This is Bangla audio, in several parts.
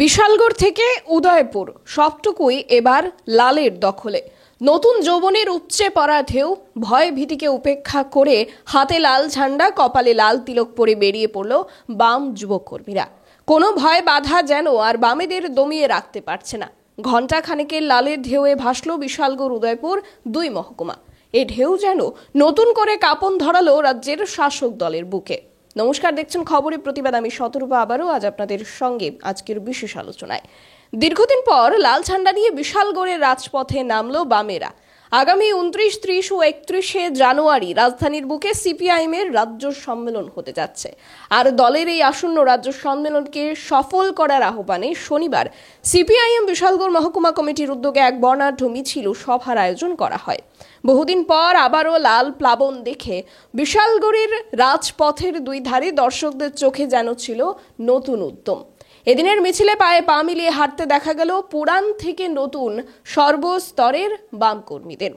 বিশালগড় থেকে উদয়পুর সবটুকুই এবার লালের দখলে। নতুন যৌবনের উপচে পড়া ঢেউ, ভয় ভীতিকে উপেক্ষা করে হাতে লাল ঝান্ডা, কপালে লাল তিলক পরে বেরিয়ে পড়ল বাম যুবক কর্মীরা। কোনো ভয় বাধা যেন আর বামেদের দমিয়ে রাখতে পারছে না। ঘণ্টা খানেকের লালের ঢেউয়ে ভাসল বিশালগড় উদয়পুর দুই মহকুমা। এ ঢেউ যেন নতুন করে কাঁপন ধরালো রাজ্যের শাসক দলের বুকে। নমস্কার, দেখছেন খবরের প্রতিবাদ। আমি শতরূপা আবারও আজ আপনাদের সঙ্গে আজকের বিশেষ আলোচনায়। দীর্ঘদিন পর লাল ঝান্ডা নিয়ে বিশালগড়ের রাজপথে নামলো বামেরা। আগামী 29, 30 ও 31শে জানুয়ারি রাজধানীর বুকে সিপিআইএমের রাজ্য সম্মেলন হতে যাচ্ছে। আর দলের এই আসন্ন রাজ্য সম্মেলনকে সফল করার আহ্বানে শনিবার সিপিআইএম বিশালগড় মহকুমা কমিটির উদ্যোগে এক বর্ণাঢ্য মিছিল সভার আয়োজন করা হয়। বহুদিন পর আবারও লাল প্লাবন দেখে বিশালগড়ের রাজপথের দুই ধারে দর্শকদের চোখে যেন ছিল নতুন উদ্যম। এদিনের মিছিলে পায়ে পা মিলিয়ে হাঁটতে দেখা গেল পুরান থেকে নতুন সর্বস্তরের বাম কর্মীদের।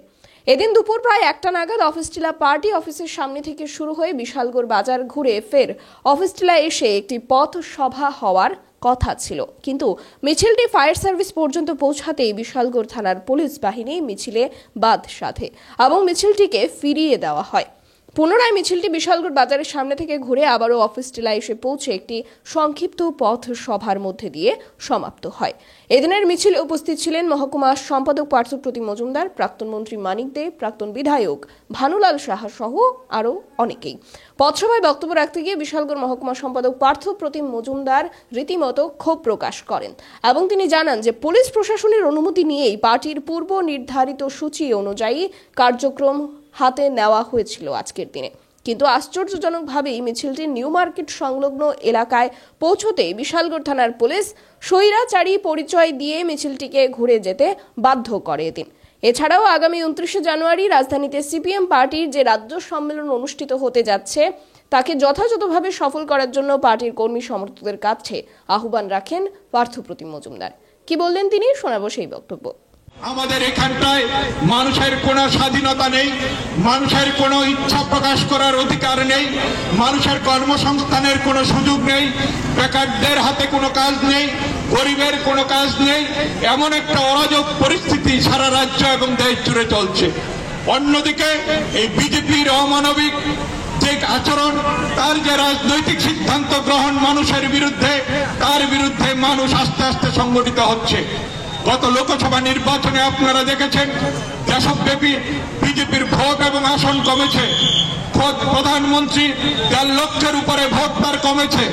এদিন দুপুর প্রায় 1টা নাগাদ অফিসটিলা পার্টি অফিসের সামনে থেকে শুরু হয়ে বিশালগড় বাজার ঘুরে ফের অফিসটিলা এসে একটি পথ সভা হওয়ার কথা ছিল, কিন্তু মিছিলটি ফায়ার সার্ভিস পর্যন্ত পৌঁছাতেই বিশালগড় থানার পুলিশ বাহিনী মিছিলে বাধ সাধে এবং মিছিলটিকে ফিরিয়ে দেওয়া হয়। পুনরায় মিছিলটি বিশালগড় বাজারের সামনে থেকে ঘুরে আবারও অফিসটিলা এসে পৌঁছে একটি সংক্ষিপ্ত পথ সভার মধ্যে দিয়ে সমাপ্ত হয়। এদিনের মিছিলে উপস্থিত ছিলেন মহকুমা সম্পাদক পার্থপ্রতিম মজুমদার, প্রাক্তন মন্ত্রী মানিক দে, প্রাক্তন বিধায়ক ভানুলাল সাহা সহ আরও অনেকেই। পথসভায় বক্তব্য রাখতে গিয়ে বিশালগড় মহকুমা সম্পাদক পার্থপ্রতিম মজুমদার রীতিমতো ক্ষোভ প্রকাশ করেন এবং তিনি জানান যে পুলিশ প্রশাসনের অনুমতি নিয়েই পার্টির পূর্ব নির্ধারিত সূচি অনুযায়ী কার্যক্রম হাতে নেওয়া হয়েছিল আজকের দিনে, কিন্তু আশ্চর্যজনকভাবেই মিছিলটি নিউ মার্কেট সংলগ্ন এলাকায় পৌঁছতেই বিশালগড় থানার পুলিশ স্বৈরাচারী পরিচয় দিয়ে মিছিলটিকে ঘুরে যেতে বাধ্য করে। এদিন এছাড়াও আগামী 29শে জানুয়ারি রাজধানীতে সিপিএম পার্টির যে রাজ্য সম্মেলন অনুষ্ঠিত হতে যাচ্ছে তাকে যথাযথভাবে সফল করার জন্য পার্টির কর্মী সমর্থকদের কাছে আহ্বান রাখেন পার্থপ্রতিম মজুমদার। কি বললেন তিনি, শোনাবো সেই বক্তব্য। আমাদের এখানটায় মানুষের কোনো স্বাধীনতা নেই, মানুষের কোনো ইচ্ছা প্রকাশ করার অধিকার নেই, মানুষের কর্মসংস্থানের কোনো সুযোগ নেই, বেকারদের হাতে কোনো কাজ নেই, গরিবের কোনো কাজ নেই। এমন একটা অরাজক পরিস্থিতি সারা রাজ্য এবং দেশ জুড়ে চলছে। অন্যদিকে এই বিজেপির অমানবিক যে আচরণ, তার যে রাজনৈতিক সিদ্ধান্ত গ্রহণ মানুষের বিরুদ্ধে, তার বিরুদ্ধে মানুষ আস্তে আস্তে সংগঠিত হচ্ছে। গত লোকসভা নির্বাচনে আপনারা দেখেছেন দেশব্যাপী বিজেপির ভোট এবং আসন কমেছে। প্রধানমন্ত্রী 1.5 লক্ষের উপরে ভোট তার কমেছে।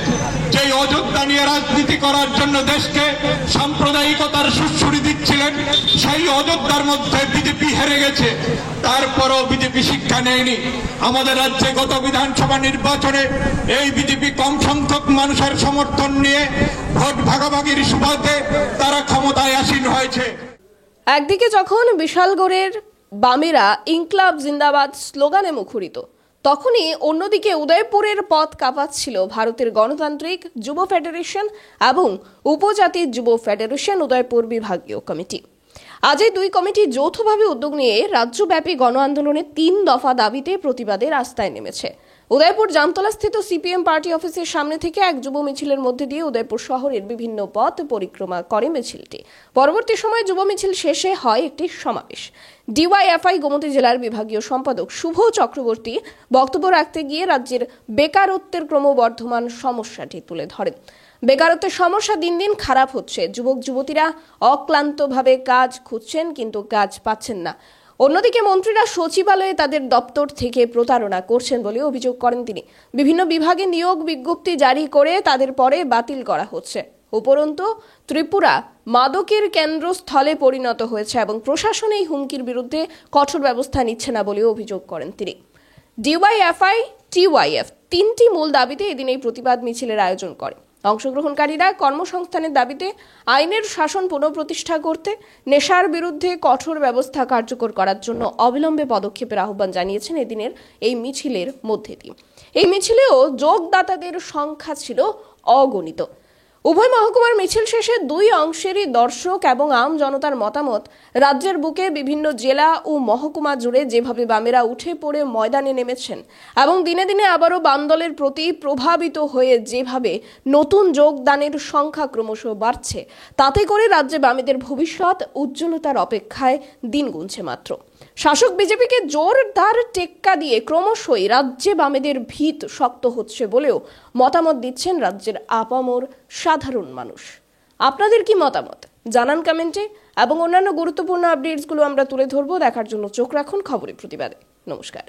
যেই অযোধ্যা নিয়ে রাজনীতি করার জন্য দেশকে সাম্প্রদায়িকতার সুড়সুড়ি দিচ্ছিলেন, সেই অযোধ্যার মধ্যে বিজেপি হেরে গেছে। তারপরও বিজেপি শিক্ষা নেয়নি। আমাদের রাজ্যে গত বিধানসভা নির্বাচনে এই বিজেপি কম সংখ্যক মানুষের সমর্থন নিয়ে ভোট ভাগাভাগির সুবাদে তারা ক্ষমতায় আসীন হয়েছে। একদিকে যখন বিশালগড়ের বামেরা ইনকলাব জিন্দাবাদ স্লোগানে মুখরিত, তখনই অন্যদিকে উদয়পুরের পথ কাঁপাচ্ছিল ভারতের গণতান্ত্রিক যুব ফেডারেশন এবং উপজাতি যুব ফেডারেশন উদয়পুর বিভাগীয় কমিটি। আজ এই দুই কমিটি যৌথভাবে উদ্যোগ নিয়ে রাজ্যব্যাপী গণ আন্দোলনে 3 দফা দাবিতে প্রতিবাদের রাস্তায় নেমেছে। উদয়পুর জামতলাস্থিত সিপিএম পার্টি অফিসের সামনে থেকে এক যুব মিছিলের মধ্যে দিয়ে উদয়পুর শহরের বিভিন্ন পথ পরিক্রমা করে মিছিলটি। পরবর্তী সময়ে যুব মিছিল শেষে হয় একটি সমাবেশ। ডিওয়াইএফআই গোমতী জেলার বিভাগীয় সম্পাদক শুভ চক্রবর্তী বক্তব্য রাখতে গিয়ে রাজ্যের বেকারত্বের ক্রমবর্ধমান সমস্যাটি তুলে ধরেন। বেকারত্বের সমস্যা দিন দিন খারাপ হচ্ছে। যুবক যুবতীরা অক্লান্তভাবে কাজ খুঁজছেন, কিন্তু কাজ পাচ্ছেন না। অন্যদিকে মন্ত্রীরা সচিবালয়ে তাদের দপ্তর থেকে প্রতারণা করছেন বলে অভিযোগ করেন তিনি। বিভিন্ন বিভাগে নিয়োগ বিজ্ঞপ্তি জারি করে তাদের পরে বাতিল করা হচ্ছে। উপরন্তু ত্রিপুরা মাদকের কেন্দ্রস্থলে পরিণত হয়েছে এবং প্রশাসন এই হুমকির বিরুদ্ধে কঠোর ব্যবস্থা নিচ্ছে না বলে অভিযোগ করেন তিনি। ডিওয়াইএফআই, টিওয়াইএফ 3টি মূল দাবিতে এদিন এই প্রতিবাদ মিছিলের আয়োজন করে। অংশগ্রহণকারীরা কর্মসংস্থানের দাবিতে আইনের শাসন পুনঃপ্রতিষ্ঠা করতে, নেশার বিরুদ্ধে কঠোর ব্যবস্থা কার্যকর করার জন্য অবিলম্বে পদক্ষেপের আহ্বান জানিয়েছেন এদিনের এই মিছিলের মধ্যে দিয়ে। এই মিছিলেও যোগদাতাদের সংখ্যা ছিল অগণিত। উভয় মহকুমার মিছিল শেষে দুই অংশেরই দর্শক এবং আম জনতার মতামত, রাজ্যের বুকে বিভিন্ন জেলা ও মহকুমা জুড়ে যেভাবে বামেরা উঠে পড়ে ময়দানে নেমেছেন এবং দিনে দিনে আবারও বাম দলের প্রতি প্রভাবিত হয়ে যেভাবে নতুন যোগদানের সংখ্যা ক্রমশ বাড়ছে, তাতে করে রাজ্যে বামেদের ভবিষ্যৎ উজ্জ্বলতার অপেক্ষায় দিন গুনছে মাত্র। শাসক বিজেপিকে জোরদার টেক্কা দিয়ে ক্রমশই রাজ্যে বামেদের ভিত শক্ত হচ্ছে বলেও মতামত দিচ্ছেন রাজ্যের আপামর সাধারণ মানুষ। আপনাদের কি মতামত জানান কমেন্টে, এবং অন্যান্য গুরুত্বপূর্ণ আপডেটসগুলো আমরা তুলে ধরবো। দেখার জন্য চোখ রাখুন খবরের প্রতিবাদে। নমস্কার।